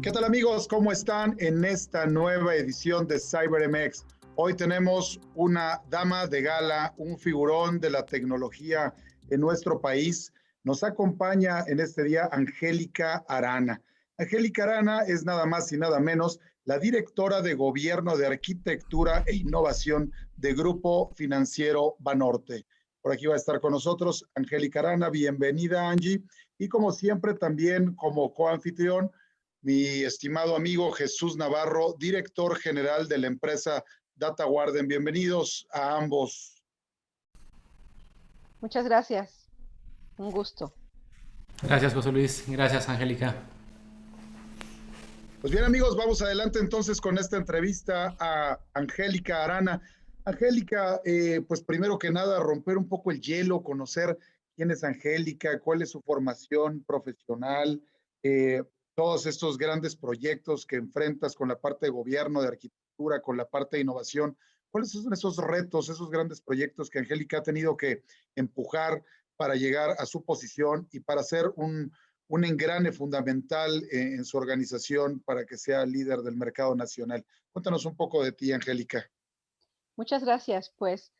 ¿Qué tal amigos? ¿Cómo están en esta nueva edición de CyberMX? Hoy tenemos una dama de gala, un figurón de la tecnología en nuestro país. Nos acompaña en este día Angélica Arana. Angélica Arana es nada más y nada menos la directora de Gobierno de Arquitectura e Innovación de Grupo Financiero Banorte. Por aquí va a estar con nosotros Angélica Arana. Bienvenida, Angie. Y como siempre, también como coanfitrión, mi estimado amigo Jesús Navarro, director general de la empresa Data Warden. Bienvenidos a ambos. Muchas gracias. Un gusto. Gracias, José Luis. Gracias, Angélica. Pues bien, amigos, vamos adelante entonces con esta entrevista a Angélica Arana. Angélica, pues primero que nada, romper un poco el hielo, conocer quién es Angélica, cuál es su formación profesional, todos estos grandes proyectos que enfrentas con la parte de gobierno, de arquitectura, con la parte de innovación. ¿Cuáles son esos retos, esos grandes proyectos que Angélica ha tenido que empujar para llegar a su posición y para ser un engrane fundamental en su organización para que sea líder del mercado nacional? Cuéntanos un poco de ti, Angélica. Muchas gracias. Pues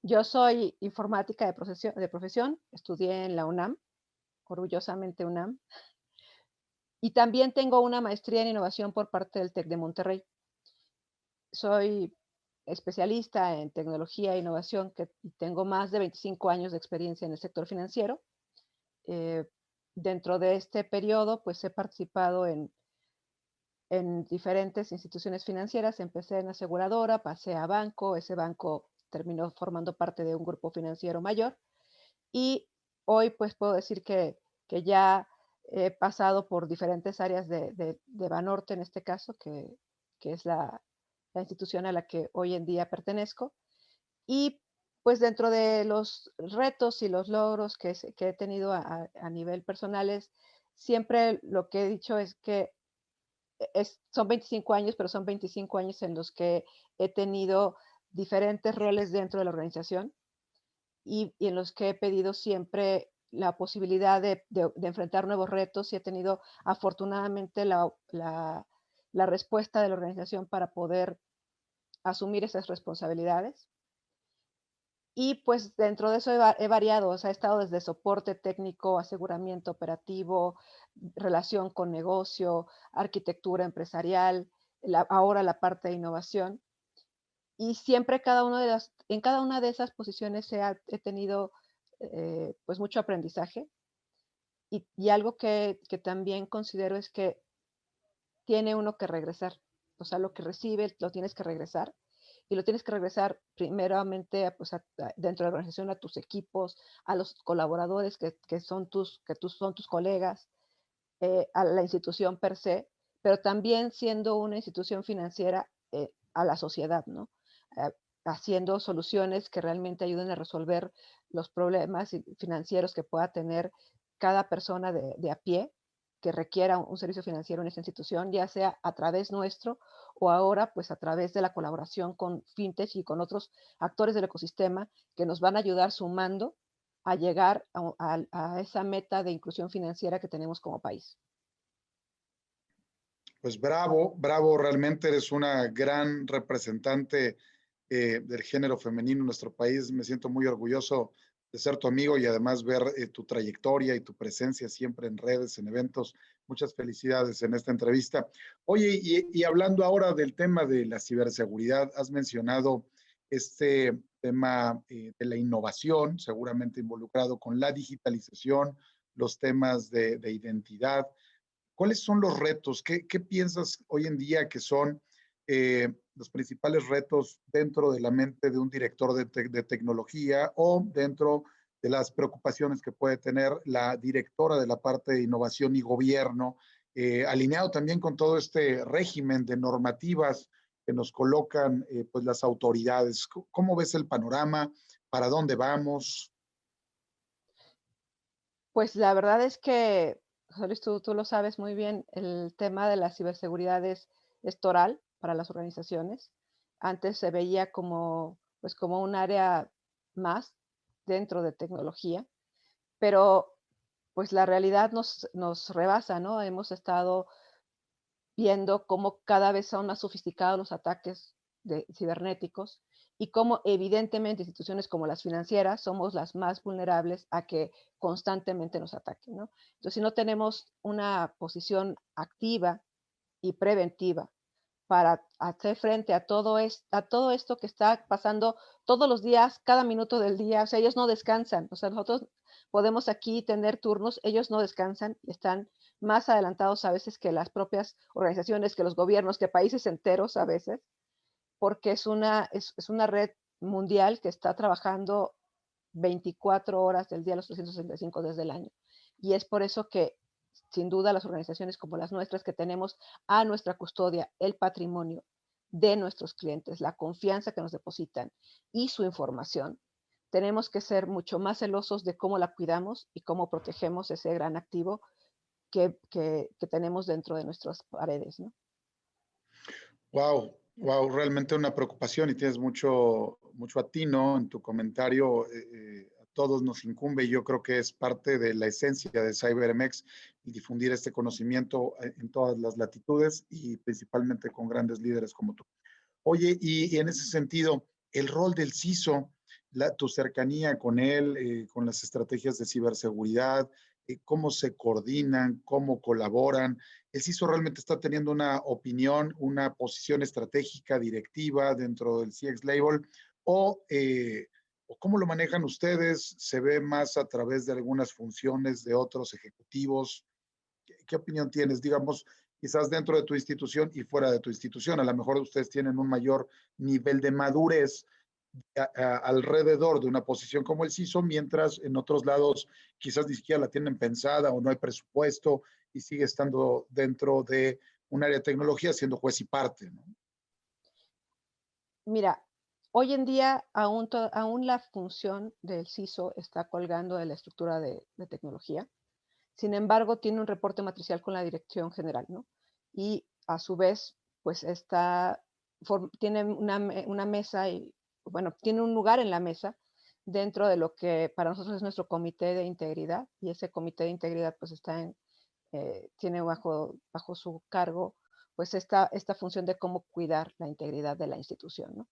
yo soy informática de profesión, estudié en la UNAM, orgullosamente UNAM, y también tengo una maestría en innovación por parte del TEC de Monterrey. Soy especialista en tecnología e innovación y tengo más de 25 años de experiencia en el sector financiero. Dentro de este periodo, pues he participado en diferentes instituciones financieras. Empecé en aseguradora, pasé a banco, ese banco terminó formando parte de un grupo financiero mayor y hoy pues puedo decir que ya he pasado por diferentes áreas de Banorte en este caso, que es la institución a la que hoy en día pertenezco. Y pues dentro de los retos y los logros que he tenido a nivel personales, siempre lo que he dicho es que son 25 años, pero son 25 años en los que he tenido diferentes roles dentro de la organización y en los que he pedido siempre la posibilidad de enfrentar nuevos retos y he tenido afortunadamente la respuesta de la organización para poder asumir esas responsabilidades. Y pues dentro de eso he variado, o sea, he estado desde soporte técnico, aseguramiento operativo, relación con negocio, arquitectura empresarial, ahora la parte de innovación. Y siempre en cada una de esas posiciones he tenido pues mucho aprendizaje. Y algo que también considero es que tiene uno que regresar. O sea, lo que recibes lo tienes que regresar. Y lo tienes que regresar primeramente pues, dentro de la organización a tus equipos, a los colaboradores que son tus colegas, a la institución per se, pero también siendo una institución financiera a la sociedad, ¿no? Haciendo soluciones que realmente ayuden a resolver los problemas financieros que pueda tener cada persona de a pie que requiera un servicio financiero en esa institución, ya sea a través nuestro o ahora pues a través de la colaboración con fintech y con otros actores del ecosistema que nos van a ayudar sumando a llegar a esa meta de inclusión financiera que tenemos como país. Pues bravo, bravo, realmente eres una gran representante del género femenino en nuestro país. Me siento muy orgulloso de ser tu amigo y además ver tu trayectoria y tu presencia siempre en redes, en eventos. Muchas felicidades en esta entrevista. Oye, y hablando ahora del tema de la ciberseguridad, has mencionado este tema de la innovación, seguramente involucrado con la digitalización, los temas de identidad. ¿Cuáles son los retos? ¿Qué piensas hoy en día que son los principales retos dentro de la mente de un director de tecnología o dentro de las preocupaciones que puede tener la directora de la parte de innovación y gobierno, alineado también con todo este régimen de normativas que nos colocan pues las autoridades? ¿Cómo ves el panorama? ¿Para dónde vamos? Pues la verdad es que, José Luis, tú lo sabes muy bien, el tema de la ciberseguridad es toral para las organizaciones. Antes se veía como, pues, como un área más dentro de tecnología, pero pues la realidad nos rebasa, ¿no? Hemos estado viendo cómo cada vez son más sofisticados los ataques cibernéticos y cómo evidentemente instituciones como las financieras somos las más vulnerables a que constantemente nos ataquen, ¿no? Entonces, si no tenemos una posición activa y preventiva para hacer frente a todo esto que está pasando todos los días, cada minuto del día. O sea, ellos no descansan. O sea, nosotros podemos aquí tener turnos, ellos no descansan, están más adelantados a veces que las propias organizaciones, que los gobiernos, que países enteros a veces, porque es una red mundial que está trabajando 24 horas del día, los 365 desde el año. Y es por eso que, sin duda, las organizaciones como las nuestras, que tenemos a nuestra custodia el patrimonio de nuestros clientes, la confianza que nos depositan y su información, tenemos que ser mucho más celosos de cómo la cuidamos y cómo protegemos ese gran activo que tenemos dentro de nuestras paredes, ¿no? Wow, wow, realmente una preocupación y tienes mucho atino en tu comentario. A todos nos incumbe y yo creo que es parte de la esencia de CyberMX el difundir este conocimiento en todas las latitudes y principalmente con grandes líderes como tú. Oye, y en ese sentido, el rol del CISO, tu cercanía con él, con las estrategias de ciberseguridad, cómo se coordinan, cómo colaboran. ¿El CISO realmente está teniendo una opinión, una posición estratégica, directiva dentro del CX Label? ¿O cómo lo manejan ustedes? ¿Se ve más a través de algunas funciones de otros ejecutivos? ¿Qué opinión tienes, digamos, quizás dentro de tu institución y fuera de tu institución? A lo mejor ustedes tienen un mayor nivel de madurez alrededor de una posición como el CISO, mientras en otros lados quizás ni siquiera la tienen pensada o no hay presupuesto y sigue estando dentro de un área de tecnología siendo juez y parte, ¿no? Mira, hoy en día aún la función del CISO está colgando de la estructura de tecnología. Sin embargo, tiene un reporte matricial con la dirección general, ¿no? Y a su vez, pues tiene una mesa y, bueno, tiene un lugar en la mesa dentro de lo que para nosotros es nuestro comité de integridad, y ese comité de integridad pues tiene bajo su cargo pues esta función de cómo cuidar la integridad de la institución, ¿no?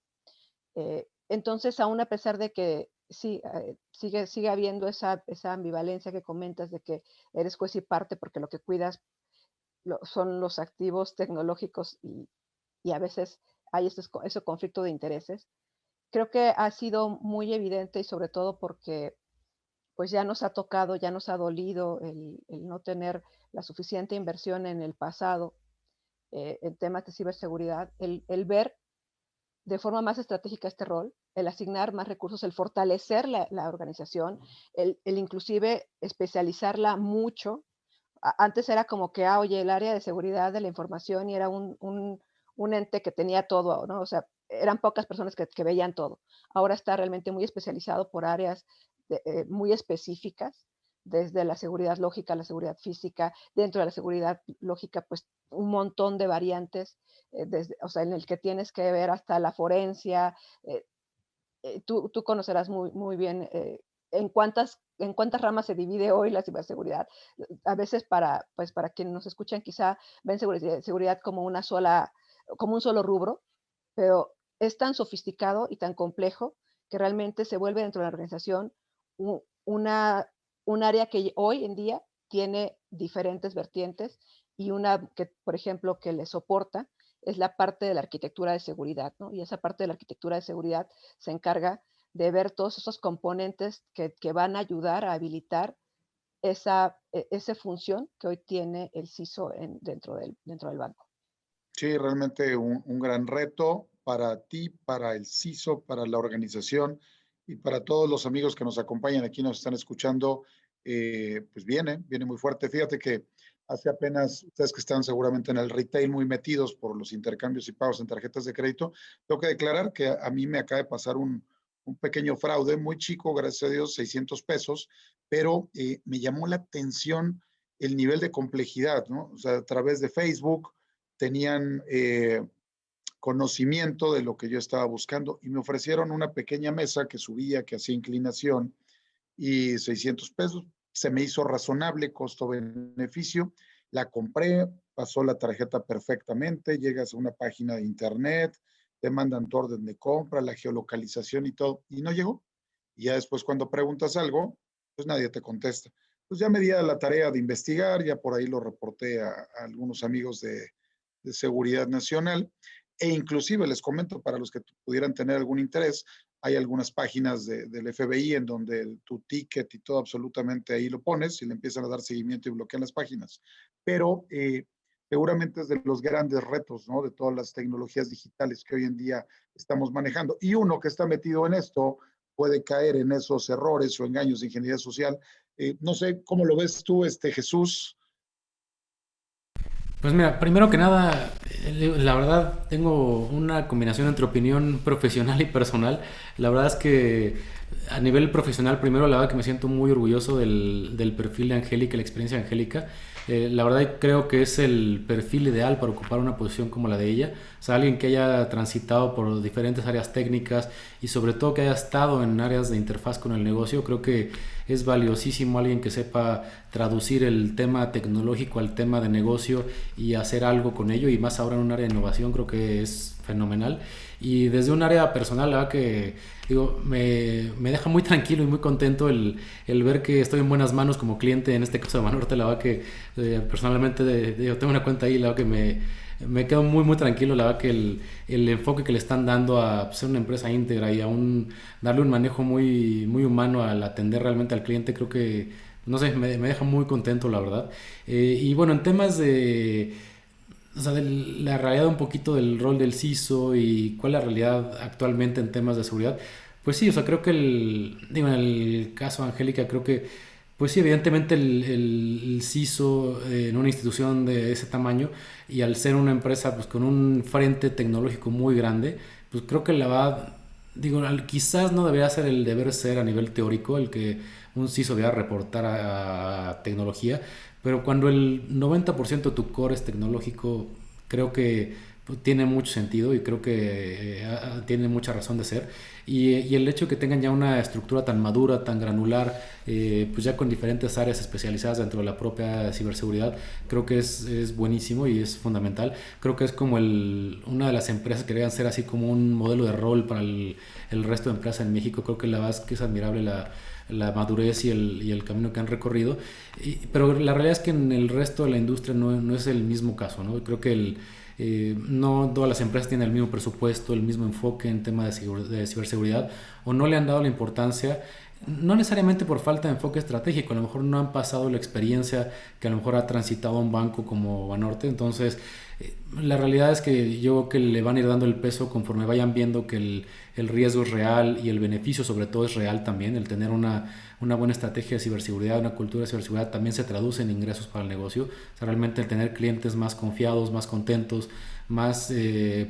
Entonces, aún a pesar de que sí, sigue habiendo esa ambivalencia que comentas de que eres juez y parte porque lo que cuidas son los activos tecnológicos y a veces hay ese conflicto de intereses. Creo que ha sido muy evidente y sobre todo porque pues ya nos ha tocado, ya nos ha dolido el no tener la suficiente inversión en el pasado en temas de ciberseguridad, el ver de forma más estratégica este rol, el asignar más recursos, el fortalecer la organización, el inclusive especializarla mucho. Antes era como que, oye, el área de seguridad de la información y era un ente que tenía todo, ¿no? O sea, eran pocas personas que veían todo. Ahora está realmente muy especializado por áreas muy específicas, desde la seguridad lógica, la seguridad física, dentro de la seguridad lógica, pues un montón de variantes, o sea, en el que tienes que ver hasta la forencia. eh, tú conocerás muy bien en cuántas ramas se divide hoy la ciberseguridad. A veces pues para quienes nos escuchan quizá ven seguridad como como un solo rubro, pero es tan sofisticado y tan complejo que realmente se vuelve dentro de la organización u- una, un área que hoy en día tiene diferentes vertientes y una que, por ejemplo, que le soporta es la parte de la arquitectura de seguridad, ¿no? Y esa parte de la arquitectura de seguridad se encarga de ver todos esos componentes que van a ayudar a habilitar esa función que hoy tiene el CISO dentro del banco. Sí, realmente un gran reto para ti, para el CISO, para la organización y para todos los amigos que nos acompañan aquí, nos están escuchando, pues viene muy fuerte. Fíjate que hace apenas, ustedes que están seguramente en el retail muy metidos por los intercambios y pagos en tarjetas de crédito, tengo que declarar que a mí me acaba de pasar un pequeño fraude muy chico, gracias a Dios, 600 pesos, pero me llamó la atención el nivel de complejidad, ¿no? O sea, a través de Facebook tenían conocimiento de lo que yo estaba buscando y me ofrecieron una pequeña mesa que subía, que hacía inclinación y 600 pesos. Se me hizo razonable, costo-beneficio. La compré, pasó la tarjeta perfectamente, llegas a una página de internet, te mandan tu orden de compra, la geolocalización y todo, y no llegó. Y ya después cuando preguntas algo, pues nadie te contesta. Pues ya me di a la tarea de investigar, ya por ahí lo reporté a algunos amigos de Seguridad Nacional e inclusive les comento para los que pudieran tener algún interés, hay algunas páginas del FBI en donde tu ticket y todo absolutamente ahí lo pones y le empiezan a dar seguimiento y bloquean las páginas. Pero seguramente es de los grandes retos, ¿no? De todas las tecnologías digitales que hoy en día estamos manejando. Y uno que está metido en esto puede caer en esos errores o engaños de ingeniería social. No sé cómo lo ves tú, Jesús. Pues mira, primero que nada, la verdad tengo una combinación entre opinión profesional y personal. La verdad es que a nivel profesional, primero la verdad que me siento muy orgulloso del perfil de Angélica, la experiencia de Angélica. La verdad creo que es el perfil ideal para ocupar una posición como la de ella. O sea, alguien que haya transitado por diferentes áreas técnicas y sobre todo que haya estado en áreas de interfaz con el negocio. Creo que es valiosísimo alguien que sepa traducir el tema tecnológico al tema de negocio y hacer algo con ello, y más ahora en un área de innovación. Creo que es fenomenal. Y desde un área personal, la verdad que digo, me deja muy tranquilo y muy contento el ver que estoy en buenas manos como cliente, en este caso de Banorte. La verdad que personalmente yo tengo una cuenta ahí, la verdad que me quedo muy muy tranquilo. La verdad que el enfoque que le están dando a ser una empresa íntegra y a darle un manejo muy, muy humano al atender realmente al cliente, creo que, no sé, me deja muy contento, la verdad. Y bueno, en temas o sea, de la realidad un poquito del rol del CISO y cuál es la realidad actualmente en temas de seguridad, pues sí, o sea, creo que digo, en el caso de Angélica, creo que, pues sí, evidentemente el CISO en una institución de ese tamaño y al ser una empresa pues con un frente tecnológico muy grande, pues creo que digo, quizás no debería ser el deber ser a nivel teórico el que un CISO deba reportar a tecnología, pero cuando el 90% de tu core es tecnológico, creo que pues, tiene mucho sentido y creo que tiene mucha razón de ser. Y el hecho de que tengan ya una estructura tan madura, tan granular, pues ya con diferentes áreas especializadas dentro de la propia ciberseguridad, creo que es buenísimo y es fundamental. Creo que es como una de las empresas que deberían ser así como un modelo de rol para el resto de empresas en México. Creo que la verdad es que es admirable la madurez y el camino que han recorrido, pero la realidad es que en el resto de la industria no es el mismo caso, ¿no? Creo que no todas las empresas tienen el mismo presupuesto, el mismo enfoque en tema de ciberseguridad, o no le han dado la importancia, no necesariamente por falta de enfoque estratégico, a lo mejor no han pasado la experiencia que a lo mejor ha transitado un banco como Banorte. Entonces la realidad es que yo creo que le van a ir dando el peso conforme vayan viendo que el riesgo es real y el beneficio sobre todo es real también. El tener una buena estrategia de ciberseguridad, una cultura de ciberseguridad también se traduce en ingresos para el negocio. O sea, realmente el tener clientes más confiados, más contentos, más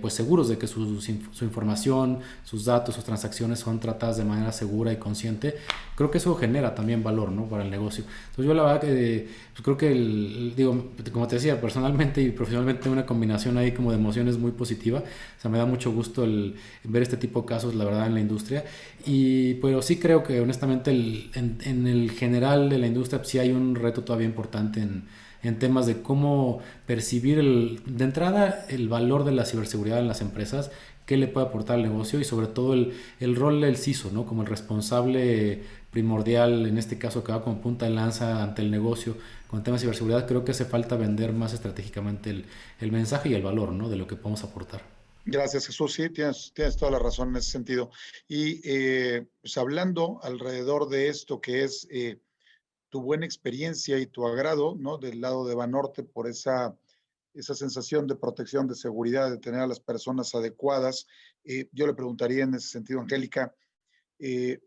pues seguros de que su información, sus datos, sus transacciones son tratadas de manera segura y consciente, creo que eso genera también valor, ¿no?, para el negocio. Entonces yo la verdad que pues creo que digo, como te decía, personalmente y profesionalmente tengo una combinación ahí como de emociones muy positiva. O sea, me da mucho gusto el ver este tipo de casos, la verdad, en la industria. Pero sí creo que honestamente en el general de la industria pues, sí hay un reto todavía importante en temas de cómo percibir de entrada el valor de la ciberseguridad en las empresas, qué le puede aportar al negocio y sobre todo el rol del CISO, ¿no?, como el responsable primordial, en este caso que va como punta de lanza ante el negocio con el tema de ciberseguridad. Creo que hace falta vender más estratégicamente el mensaje y el valor, ¿no?, de lo que podemos aportar. Gracias, Jesús. Sí, tienes toda la razón en ese sentido. Y pues hablando alrededor de esto que es tu buena experiencia y tu agrado, ¿no? Del lado de Banorte por esa sensación de protección, de seguridad, de tener a las personas adecuadas. Yo le preguntaría en ese sentido, Angélica, eh,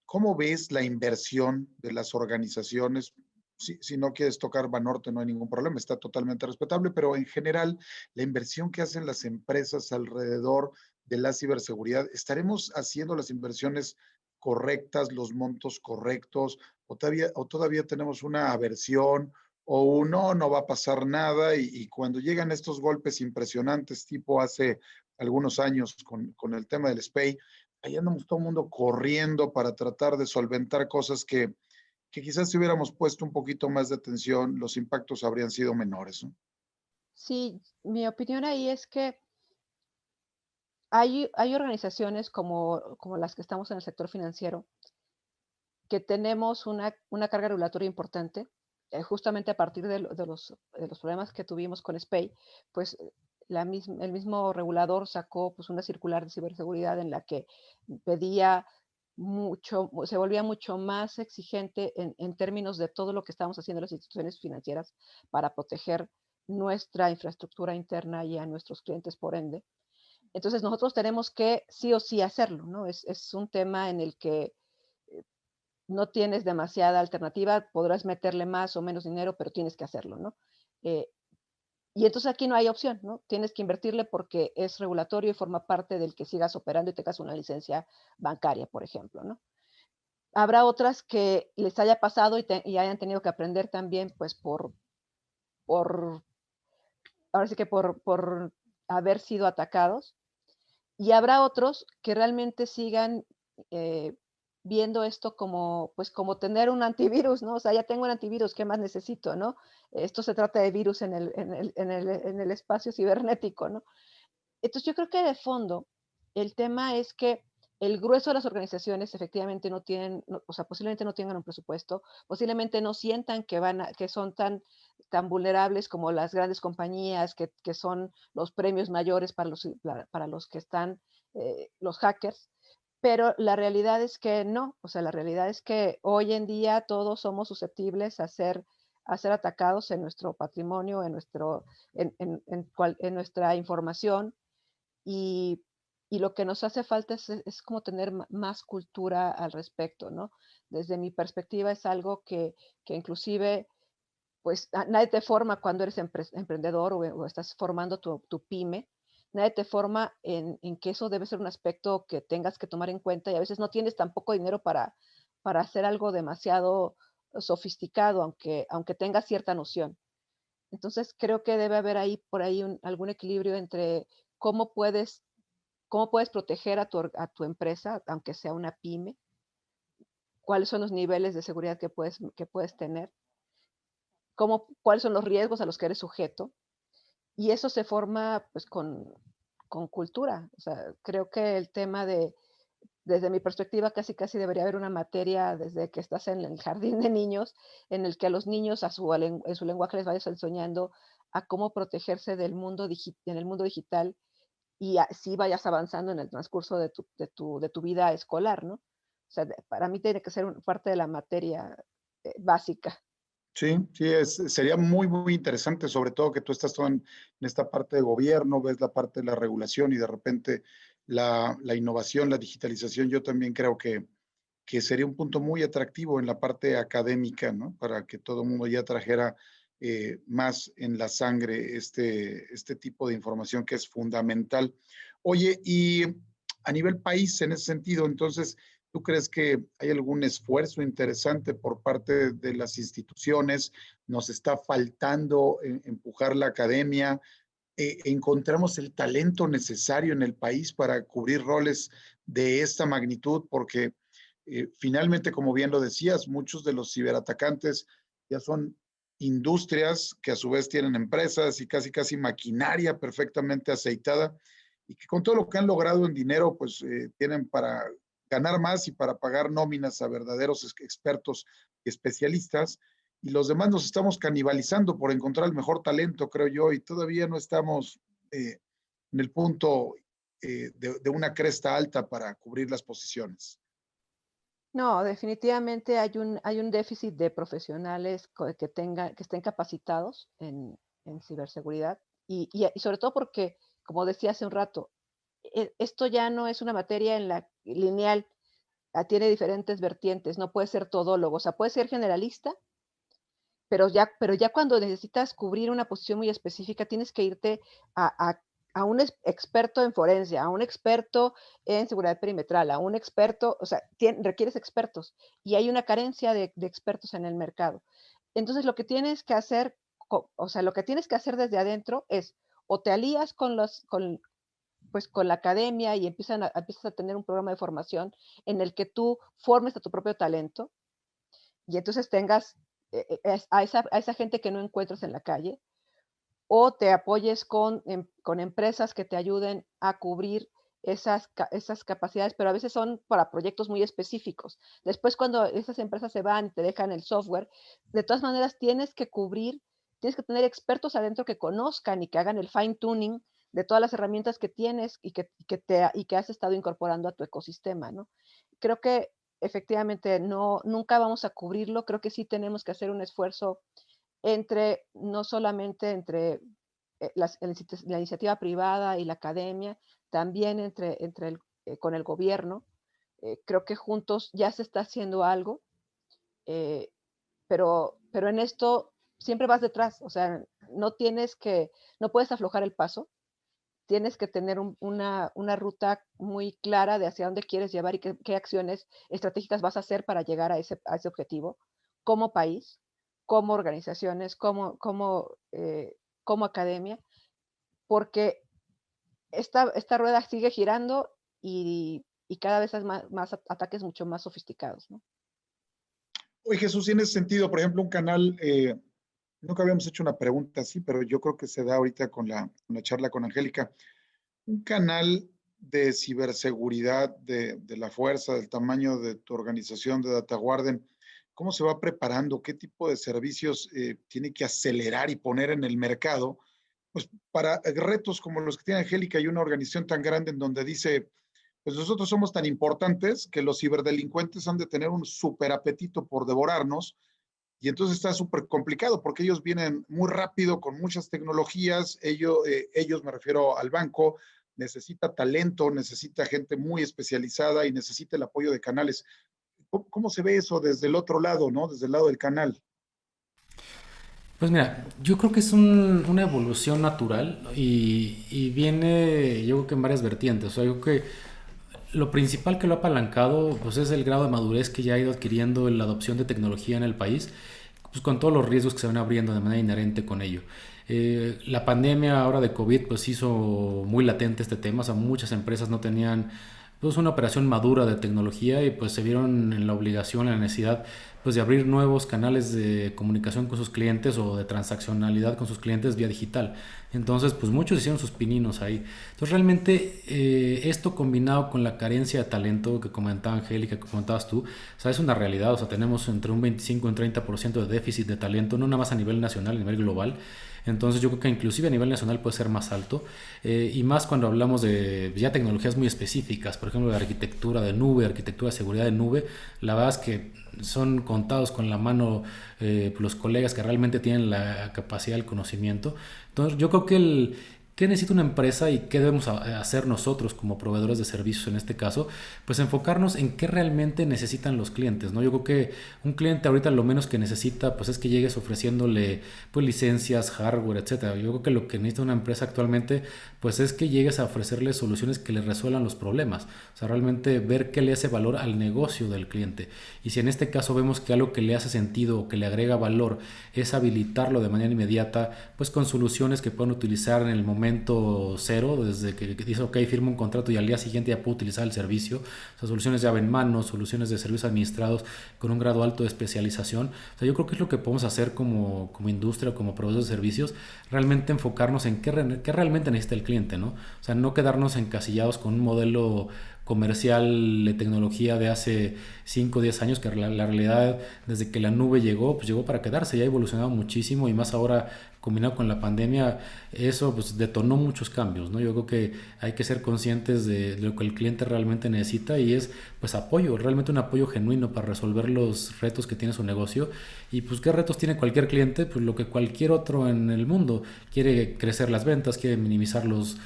¿cómo ves la inversión de las organizaciones? Si no quieres tocar Banorte, no hay ningún problema, está totalmente respetable, pero en general, la inversión que hacen las empresas alrededor de la ciberseguridad, ¿estaremos haciendo las inversiones correctas, los montos correctos, o todavía tenemos una aversión o un no va a pasar nada y cuando llegan estos golpes impresionantes, tipo hace algunos años con el tema del SPEI, ahí andamos todo el mundo corriendo para tratar de solventar cosas que quizás si hubiéramos puesto un poquito más de atención, los impactos habrían sido menores, ¿no? Sí, mi opinión ahí es que hay organizaciones como las que estamos en el sector financiero, que tenemos una carga regulatoria importante, justamente a partir de los problemas que tuvimos con SPEI, pues el mismo regulador sacó pues, una circular de ciberseguridad en la que pedía se volvía mucho más exigente en términos de todo lo que estamos haciendo las instituciones financieras para proteger nuestra infraestructura interna y a nuestros clientes por ende. Entonces nosotros tenemos que sí o sí hacerlo, ¿no? Es un tema en el que no tienes demasiada alternativa, podrás meterle más o menos dinero, pero tienes que hacerlo, ¿no? Eh, y entonces aquí no hay opción, ¿no? Tienes que invertirle porque es regulatorio y forma parte del que sigas operando y tengas una licencia bancaria, por ejemplo, ¿no? Habrá otras que les haya pasado y hayan tenido que aprender también, pues por ahora sí que por haber sido atacados. Y habrá otros que realmente sigan eh, viendo esto como, pues como tener un antivirus, ¿no? O sea, ya tengo un antivirus, ¿qué más necesito, no? Esto se trata de virus en el espacio cibernético, ¿no? Entonces, yo creo que de fondo el tema es que el grueso de las organizaciones efectivamente no tienen, o sea, posiblemente no tengan un presupuesto, posiblemente no sientan que son tan vulnerables como las grandes compañías, que son los premios mayores para los que están los hackers, pero la realidad es que no, o sea, la realidad es que hoy en día todos somos susceptibles a ser atacados en nuestro patrimonio, en nuestra información, y, y lo que nos hace falta es como tener más cultura al respecto, ¿no? Desde mi perspectiva es algo que inclusive, pues nadie te forma cuando eres emprendedor o estás formando tu pyme, nadie te forma en que eso debe ser un aspecto que tengas que tomar en cuenta y a veces no tienes tampoco dinero para hacer algo demasiado sofisticado, aunque tengas cierta noción. Entonces creo que debe haber ahí por ahí algún equilibrio entre cómo puedes cómo puedes proteger a tu empresa, aunque sea una pyme, cuáles son los niveles de seguridad que puedes tener, cuáles son los riesgos a los que eres sujeto. Y eso se forma pues con cultura. O sea, creo que el tema desde mi perspectiva, casi casi debería haber una materia desde que estás en el jardín de niños, en el que a los niños en su lenguaje les vayas enseñando a cómo protegerse en el mundo digital y así vayas avanzando en el transcurso de tu vida escolar, ¿no? O sea, para mí tiene que ser parte de la materia básica. Sí, sí, sería muy, muy interesante, sobre todo que tú estás todo en esta parte de gobierno, ves la parte de la regulación y de repente la innovación, la digitalización, yo también creo que sería un punto muy atractivo en la parte académica, ¿no? Para que todo el mundo ya trajera más en la sangre este tipo de información que es fundamental. Oye, y a nivel país, en ese sentido, entonces, ¿tú crees que hay algún esfuerzo interesante por parte de las instituciones? ¿Nos está faltando empujar la academia? ¿Encontramos el talento necesario en el país para cubrir roles de esta magnitud? Porque finalmente, como bien lo decías, muchos de los ciberatacantes ya son industrias que a su vez tienen empresas y casi casi maquinaria perfectamente aceitada y que con todo lo que han logrado en dinero, pues tienen para ganar más y para pagar nóminas a verdaderos expertos y especialistas. Y los demás nos estamos canibalizando por encontrar el mejor talento, creo yo, y todavía no estamos en el punto de una cresta alta para cubrir las posiciones. No, definitivamente hay un déficit de profesionales que estén capacitados en ciberseguridad y sobre todo porque, como decía hace un rato, esto ya no es una materia en la lineal, tiene diferentes vertientes, no puede ser todólogo, o sea, puede ser generalista, pero ya cuando necesitas cubrir una posición muy específica, tienes que irte a un experto en forense, a un experto en seguridad perimetral, a un experto, o sea, requieres expertos y hay una carencia de expertos en el mercado. Entonces, lo que tienes que hacer, o sea, lo que tienes que hacer desde adentro es o te alías pues con la academia y empiezas a tener un programa de formación en el que tú formes a tu propio talento y entonces tengas a esa gente que no encuentras en la calle, o te apoyes con empresas que te ayuden a cubrir esas capacidades, pero a veces son para proyectos muy específicos. Después, cuando esas empresas se van y te dejan el software, de todas maneras tienes que tener expertos adentro que conozcan y que hagan el fine tuning de todas las herramientas que tienes y que has estado incorporando a tu ecosistema, ¿no? Creo que efectivamente nunca vamos a cubrirlo, creo que sí tenemos que hacer un esfuerzo no solamente entre la iniciativa privada y la academia, también con el gobierno. Creo que juntos ya se está haciendo algo, eh, pero en esto siempre vas detrás, o sea, no puedes aflojar el paso, tienes que tener una ruta muy clara de hacia dónde quieres llevar y qué acciones estratégicas vas a hacer para llegar a ese objetivo como país, como organizaciones, como academia, porque esta rueda sigue girando y cada vez hay más ataques mucho más sofisticados, ¿no? Oye, Jesús, y en ese sentido, por ejemplo, un canal, nunca habíamos hecho una pregunta así, pero yo creo que se da ahorita con la charla con Angélica. Un canal de ciberseguridad de la fuerza, del tamaño de tu organización de DataGuarden, ¿cómo se va preparando? ¿Qué tipo de servicios tiene que acelerar y poner en el mercado? Pues para retos como los que tiene Angélica y una organización tan grande en donde dice, pues nosotros somos tan importantes que los ciberdelincuentes han de tener un súper apetito por devorarnos y entonces está súper complicado porque ellos vienen muy rápido con muchas tecnologías, ellos me refiero al banco, necesita talento, necesita gente muy especializada y necesita el apoyo de canales. ¿Cómo se ve eso desde el otro lado, ¿no? Desde el lado del canal. Pues mira, yo creo que es una evolución natural y viene, yo creo que en varias vertientes. O sea, yo creo que lo principal que lo ha apalancado pues es el grado de madurez que ya ha ido adquiriendo la adopción de tecnología en el país, pues con todos los riesgos que se van abriendo de manera inherente con ello. La pandemia ahora de COVID pues hizo muy latente este tema, o sea, muchas empresas no tenían pues una operación madura de tecnología y pues se vieron en la obligación, en la necesidad pues de abrir nuevos canales de comunicación con sus clientes o de transaccionalidad con sus clientes vía digital. Entonces pues muchos hicieron sus pininos ahí. Entonces realmente esto combinado con la carencia de talento que comentaba Angélica, que comentabas tú, o sea, es una realidad, o sea, tenemos entre un 25 y un 30% de déficit de talento, no nada más a nivel nacional, a nivel global. Entonces yo creo que inclusive a nivel nacional puede ser más alto y más cuando hablamos de ya tecnologías muy específicas, por ejemplo de arquitectura de nube, arquitectura de seguridad de nube. La verdad es que son contados con la mano los colegas que realmente tienen la capacidad, el conocimiento. Entonces yo creo que ¿qué necesita una empresa y qué debemos hacer nosotros como proveedores de servicios en este caso? Pues enfocarnos en qué realmente necesitan los clientes, ¿no? Yo creo que un cliente ahorita lo menos que necesita pues es que llegues ofreciéndole pues licencias, hardware, etcétera. Yo creo que lo que necesita una empresa actualmente pues es que llegues a ofrecerle soluciones que le resuelvan los problemas. O sea, realmente ver qué le hace valor al negocio del cliente. Y si en este caso vemos que algo que le hace sentido o que le agrega valor es habilitarlo de manera inmediata, pues con soluciones que puedan utilizar en el momento cero, desde que dice ok, firma un contrato y al día siguiente ya puedo utilizar el servicio. O sea, soluciones llave en mano, soluciones de servicios administrados con un grado alto de especialización. O sea, yo creo que es lo que podemos hacer como industria, como proveedores de servicios, realmente enfocarnos en qué realmente necesita el cliente, ¿no? O sea, no quedarnos encasillados con un modelo comercial de tecnología de hace 5 o 10 años, que la realidad desde que la nube llegó, pues llegó para quedarse, ya ha evolucionado muchísimo y más ahora combinado con la pandemia, eso pues detonó muchos cambios, ¿no? Yo creo que hay que ser conscientes de lo que el cliente realmente necesita y es pues apoyo, realmente un apoyo genuino para resolver los retos que tiene su negocio. Y pues qué retos tiene cualquier cliente, pues lo que cualquier otro en el mundo: quiere crecer las ventas, quiere minimizar los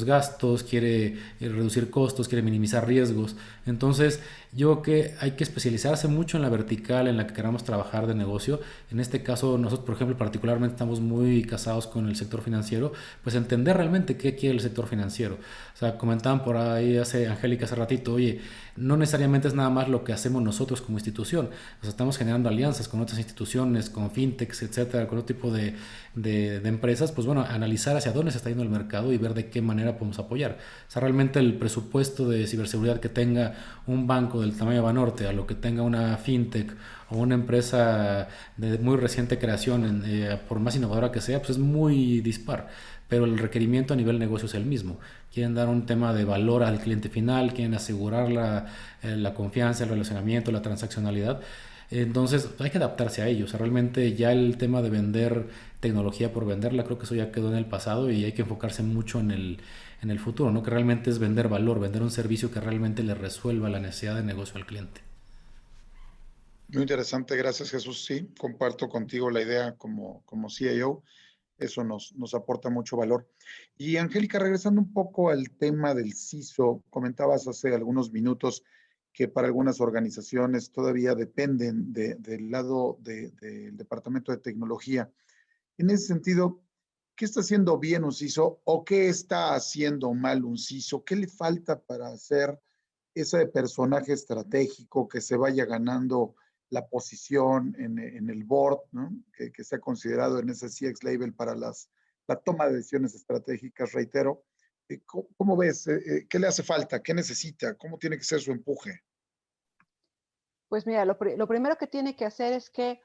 gastos, quiere reducir costos, quiere minimizar riesgos. Entonces yo creo que hay que especializarse mucho en la vertical en la que queramos trabajar de negocio. En este caso nosotros, por ejemplo, particularmente estamos muy casados con el sector financiero, pues entender realmente qué quiere el sector financiero. O sea, comentaban por ahí Angélica hace ratito, oye, no necesariamente es nada más lo que hacemos nosotros como institución. O sea, estamos generando alianzas con otras instituciones, con fintechs, etcétera, con otro tipo de empresas. Pues bueno, analizar hacia dónde se está yendo el mercado y ver de qué manera podemos apoyar. O sea, realmente el presupuesto de ciberseguridad que tenga un banco del tamaño de Banorte a lo que tenga una fintech o una empresa de muy reciente creación, por más innovadora que sea, pues es muy dispar, pero el requerimiento a nivel negocio es el mismo. Quieren dar un tema de valor al cliente final, quieren asegurar la confianza, el relacionamiento, la transaccionalidad. Entonces hay que adaptarse a ello. O sea, realmente ya el tema de vender tecnología por venderla, creo que eso ya quedó en el pasado y hay que enfocarse mucho en el futuro, ¿no? Que realmente es vender valor, vender un servicio que realmente le resuelva la necesidad de negocio al cliente. Muy interesante, gracias Jesús. Sí, comparto contigo la idea como CIO. Eso nos aporta mucho valor. Y Angélica, regresando un poco al tema del CISO, comentabas hace algunos minutos que para algunas organizaciones todavía dependen del lado del departamento de tecnología. En ese sentido, ¿qué está haciendo bien un CISO o qué está haciendo mal un CISO? ¿Qué le falta para hacer ese personaje estratégico que se vaya ganando la posición en el board, ¿no? Que sea considerado en ese CX label para la toma de decisiones estratégicas, reitero? ¿Cómo ves? ¿Qué le hace falta? ¿Qué necesita? ¿Cómo tiene que ser su empuje? Pues mira, lo primero que tiene que hacer es que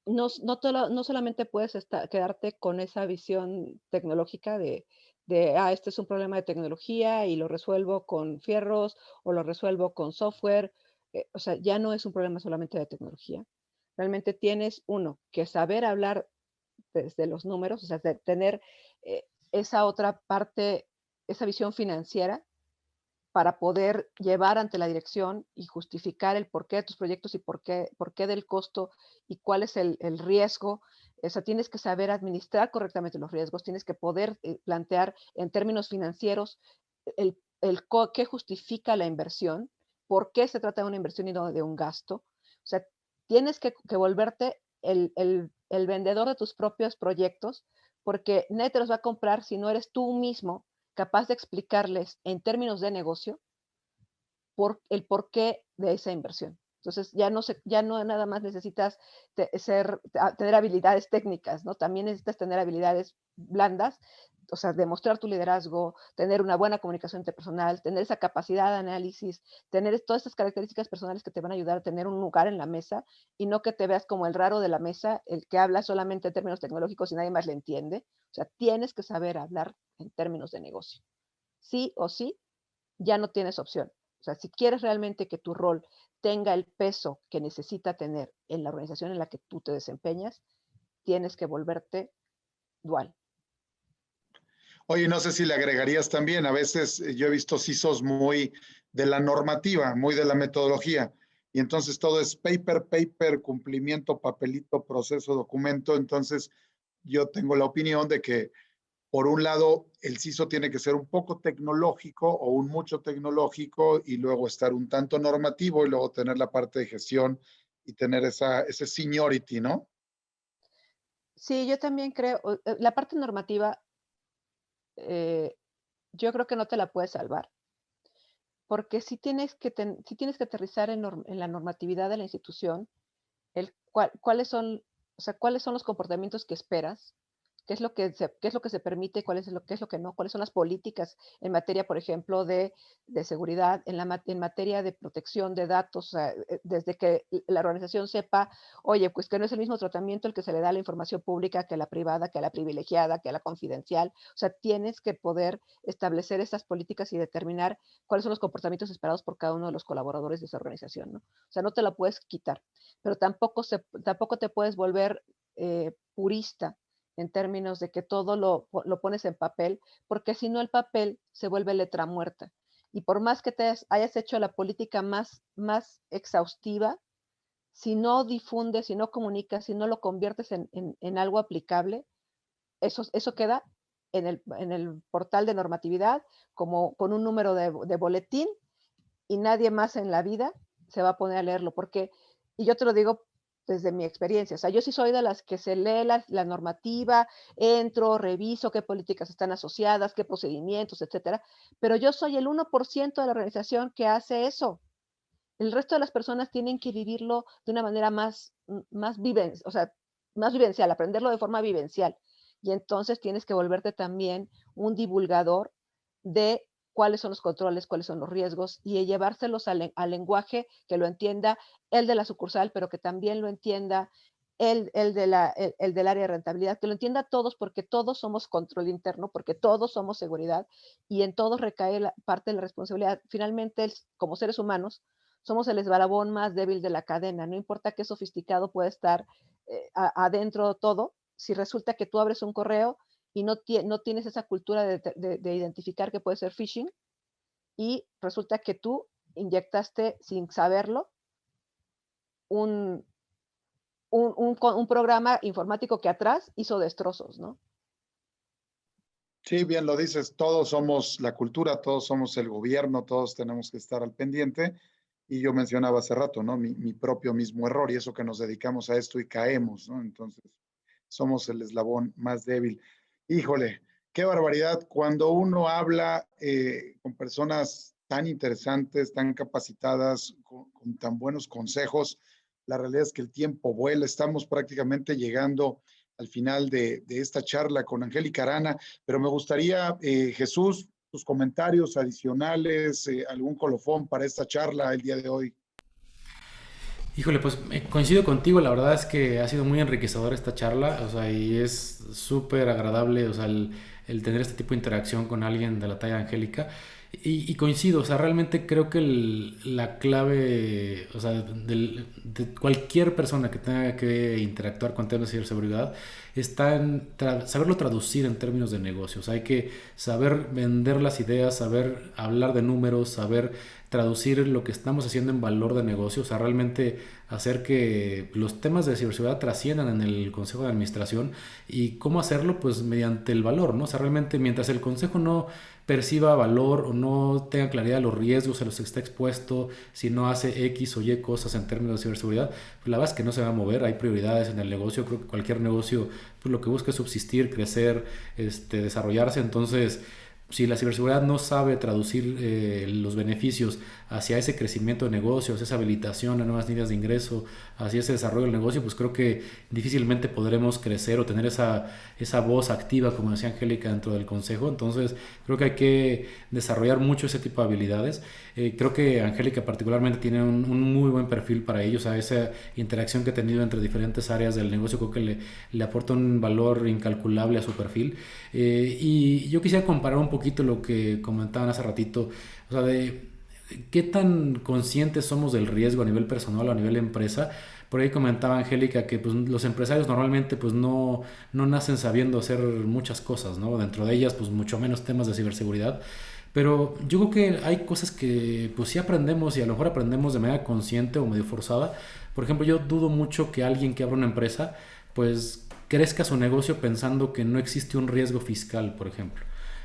no solamente puedes quedarte con esa visión tecnológica este es un problema de tecnología y lo resuelvo con fierros o lo resuelvo con software. O sea, ya no es un problema solamente de tecnología. Realmente tienes, uno, que saber hablar desde los números, o sea, de tener eh, esa otra parte, esa visión financiera para poder llevar ante la dirección y justificar el porqué de tus proyectos y por qué del costo y cuál es el riesgo. O sea, tienes que saber administrar correctamente los riesgos, tienes que poder plantear en términos financieros qué justifica la inversión, por qué se trata de una inversión y no de un gasto. O sea, tienes que volverte el vendedor de tus propios proyectos, porque nadie te los va a comprar si no eres tú mismo capaz de explicarles en términos de negocio el porqué de esa inversión. Entonces, ya no nada más necesitas tener habilidades técnicas, ¿no? También necesitas tener habilidades blandas, o sea, demostrar tu liderazgo, tener una buena comunicación interpersonal, tener esa capacidad de análisis, tener todas esas características personales que te van a ayudar a tener un lugar en la mesa y no que te veas como el raro de la mesa, el que habla solamente en términos tecnológicos y nadie más le entiende. O sea, tienes que saber hablar en términos de negocio. Sí o sí, ya no tienes opción. O sea, si quieres realmente que tu rol tenga el peso que necesita tener en la organización en la que tú te desempeñas, tienes que volverte dual. Oye, no sé si le agregarías también, a veces yo he visto CISOs muy de la normativa, muy de la metodología, y entonces todo es paper, cumplimiento, papelito, proceso, documento. Entonces yo tengo la opinión de que, por un lado, el CISO tiene que ser un poco tecnológico o un mucho tecnológico y luego estar un tanto normativo y luego tener la parte de gestión y tener ese seniority, ¿no? Sí, yo también creo, la parte normativa, eh, yo creo que no te la puedes salvar, porque sí tienes que aterrizar en la normatividad de la institución, cuáles son, o sea, cuáles son los comportamientos que esperas, qué es lo que se permite, qué es lo que no, cuáles son las políticas en materia, por ejemplo, de seguridad, en materia de protección de datos, o sea, desde que la organización sepa, oye, pues que no es el mismo tratamiento el que se le da a la información pública que a la privada, que a la privilegiada, que a la confidencial. O sea, tienes que poder establecer estas políticas y determinar cuáles son los comportamientos esperados por cada uno de los colaboradores de esa organización, ¿no? O sea, no te la puedes quitar, pero tampoco te puedes volver purista en términos de que todo lo pones en papel, porque si no el papel se vuelve letra muerta. Y por más que te hayas hecho la política más exhaustiva, si no difundes, si no comunicas, si no lo conviertes en algo aplicable, eso queda en el portal de normatividad como con un número de boletín, y nadie más en la vida se va a poner a leerlo, porque, y yo te lo digo desde mi experiencia, o sea, yo sí soy de las que se lee la normativa, entro, reviso qué políticas están asociadas, qué procedimientos, etcétera, pero yo soy el 1% de la organización que hace eso. El resto de las personas tienen que vivirlo de una manera más vivencial, aprenderlo de forma vivencial. Y entonces tienes que volverte también un divulgador de cuáles son los controles, cuáles son los riesgos, y llevárselos al lenguaje que lo entienda el de la sucursal, pero que también lo entienda el del área de rentabilidad, que lo entienda todos, porque todos somos control interno, porque todos somos seguridad, y en todos recae parte de la responsabilidad. Finalmente, como seres humanos, somos el eslabón más débil de la cadena, no importa qué sofisticado puede estar adentro todo, si resulta que tú abres un correo y no tienes esa cultura de identificar que puede ser phishing, y resulta que tú inyectaste sin saberlo un programa informático que atrás hizo destrozos, ¿no? Sí, bien lo dices, todos somos la cultura, todos somos el gobierno, todos tenemos que estar al pendiente. Y yo mencionaba hace rato, ¿no? Mi propio mismo error, y eso que nos dedicamos a esto y caemos, ¿no? Entonces, somos el eslabón más débil. Híjole, qué barbaridad. Cuando uno habla con personas tan interesantes, tan capacitadas, con tan buenos consejos, la realidad es que el tiempo vuela. Estamos prácticamente llegando al final de esta charla con Angélica Arana, pero me gustaría, Jesús, tus comentarios adicionales, algún colofón para esta charla el día de hoy. Híjole, pues coincido contigo, la verdad es que ha sido muy enriquecedora esta charla, o sea, y es súper agradable, o sea, el tener este tipo de interacción con alguien de la talla de Angélica. Y coincido, o sea, realmente creo que la clave, o sea, de cualquier persona que tenga que interactuar con temas de ciberseguridad está en saberlo traducir en términos de negocios. Hay que saber vender las ideas, saber hablar de números, saber traducir lo que estamos haciendo en valor de negocio, o sea, realmente hacer que los temas de ciberseguridad trasciendan en el consejo de administración. Y cómo hacerlo, pues mediante el valor, ¿no? O sea, realmente mientras el consejo no perciba valor o no tenga claridad de los riesgos a los que está expuesto, si no hace X o Y cosas en términos de ciberseguridad, pues la verdad es que no se va a mover. Hay prioridades en el negocio. Creo que cualquier negocio, pues lo que busca es subsistir, crecer, desarrollarse. Entonces, si la ciberseguridad no sabe traducir los beneficios hacia ese crecimiento de negocios, esa habilitación a nuevas líneas de ingreso, hacia ese desarrollo del negocio, pues creo que difícilmente podremos crecer o tener esa voz activa, como decía Angélica, dentro del consejo. Entonces creo que hay que desarrollar mucho ese tipo de habilidades. Creo que Angélica particularmente tiene un muy buen perfil para ello, o sea, esa interacción que ha tenido entre diferentes áreas del negocio creo que le aporta un valor incalculable a su perfil. Y yo quisiera comparar un poquito lo que comentaban hace ratito, o sea, de qué tan conscientes somos del riesgo a nivel personal o a nivel empresa. Por ahí comentaba Angélica que pues, los empresarios normalmente pues, no nacen sabiendo hacer muchas cosas, ¿no? Dentro de ellas, pues mucho menos temas de ciberseguridad. Pero yo creo que hay cosas que pues sí aprendemos, y a lo mejor aprendemos de manera consciente o medio forzada. Por ejemplo, yo dudo mucho que alguien que abra una empresa pues crezca su negocio pensando que no existe un riesgo fiscal, por ejemplo.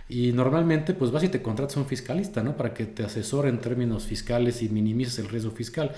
Y normalmente pues vas y te contratas a un fiscalista, ¿no? Para que te asesore en términos fiscales y minimices el riesgo fiscal.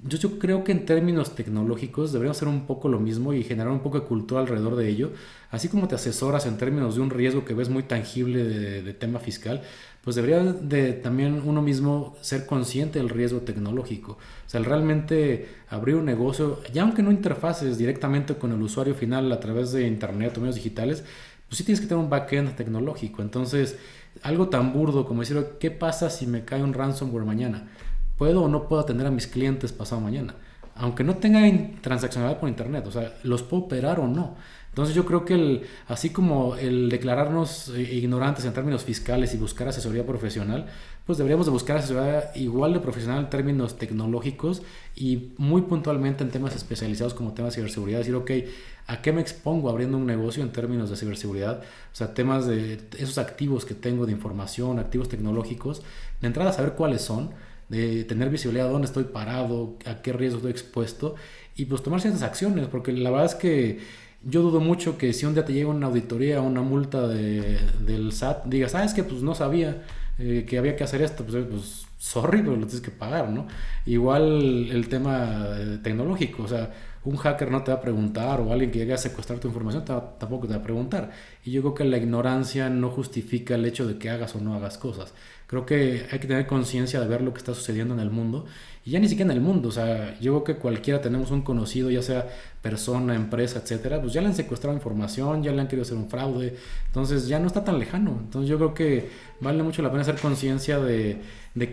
Yo creo que en términos tecnológicos deberíamos hacer un poco lo mismo y generar un poco de cultura alrededor de ello. Así como te asesoras en términos de un riesgo que ves muy tangible de tema fiscal, pues debería de también uno mismo ser consciente del riesgo tecnológico. O sea, el realmente abrir un negocio, ya aunque no interfaces directamente con el usuario final a través de internet o medios digitales, pues sí tienes que tener un backend tecnológico. Entonces, algo tan burdo como decir, ¿qué pasa si me cae un ransomware mañana? ¿Puedo o no puedo atender a mis clientes pasado mañana? Aunque no tenga transaccionalidad por internet, o sea, ¿los puedo operar o no? Entonces yo creo que así como el declararnos ignorantes en términos fiscales y buscar asesoría profesional, pues deberíamos de buscar asesoría igual de profesional en términos tecnológicos y muy puntualmente en temas especializados como temas de ciberseguridad. Decir, ok, ¿a qué me expongo abriendo un negocio en términos de ciberseguridad? O sea, temas de esos activos que tengo de información, activos tecnológicos, de entrada saber cuáles son, de tener visibilidad de dónde estoy parado, a qué riesgo estoy expuesto y pues tomar ciertas acciones, porque la verdad es que yo dudo mucho que si un día te llega una auditoría o una multa del SAT, digas, es que pues no sabía que había que hacer esto, pues sorry, pero lo tienes que pagar, ¿no? Igual el tema tecnológico, o sea, un hacker no te va a preguntar o alguien que llegue a secuestrar tu información tampoco te va a preguntar. Y yo creo que la ignorancia no justifica el hecho de que hagas o no hagas cosas. Creo que hay que tener conciencia de ver lo que está sucediendo en el mundo. Y ya ni siquiera en el mundo, o sea, yo creo que cualquiera tenemos un conocido, ya sea persona, empresa, etcétera, pues ya le han secuestrado información, ya le han querido hacer un fraude, entonces ya no está tan lejano. Entonces yo creo que vale mucho la pena hacer conciencia de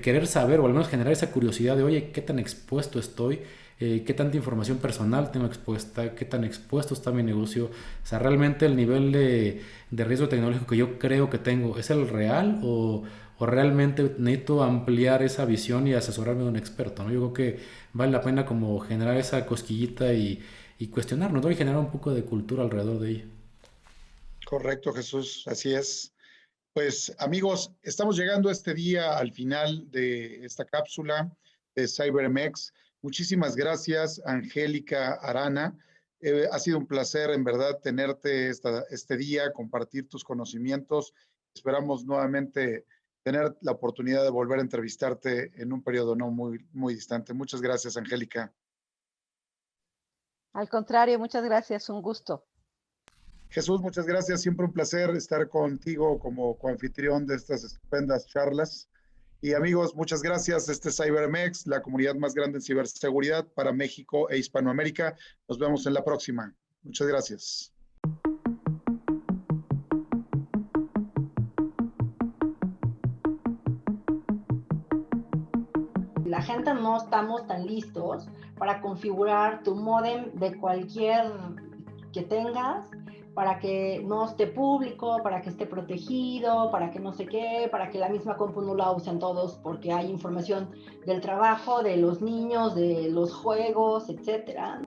querer saber o al menos generar esa curiosidad de, oye, ¿qué tan expuesto estoy? ¿Qué tanta información personal tengo expuesta? ¿Qué tan expuesto está mi negocio? O sea, realmente el nivel de riesgo tecnológico que yo creo que tengo, ¿es el real o realmente necesito ampliar esa visión y asesorarme de un experto, ¿no? Yo creo que vale la pena como generar esa cosquillita y cuestionarnos, ¿no? Y generar un poco de cultura alrededor de ello. Correcto, Jesús, así es. Pues amigos, estamos llegando este día al final de esta cápsula de CyberMX. Muchísimas gracias, Angélica Arana. Ha sido un placer, en verdad, tenerte este día, compartir tus conocimientos. Esperamos nuevamente tener la oportunidad de volver a entrevistarte en un periodo no muy distante. Muchas gracias, Angélica. Al contrario, muchas gracias, un gusto. Jesús, muchas gracias. Siempre un placer estar contigo como coanfitrión de estas estupendas charlas. Y amigos, muchas gracias. Este es CyberMX, la comunidad más grande en ciberseguridad para México e Hispanoamérica. Nos vemos en la próxima. Muchas gracias. La gente no estamos tan listos para configurar tu módem de cualquier que tengas, para que no esté público, para que esté protegido, para que no sé qué, para que la misma compu no la usen todos porque hay información del trabajo, de los niños, de los juegos, etcétera.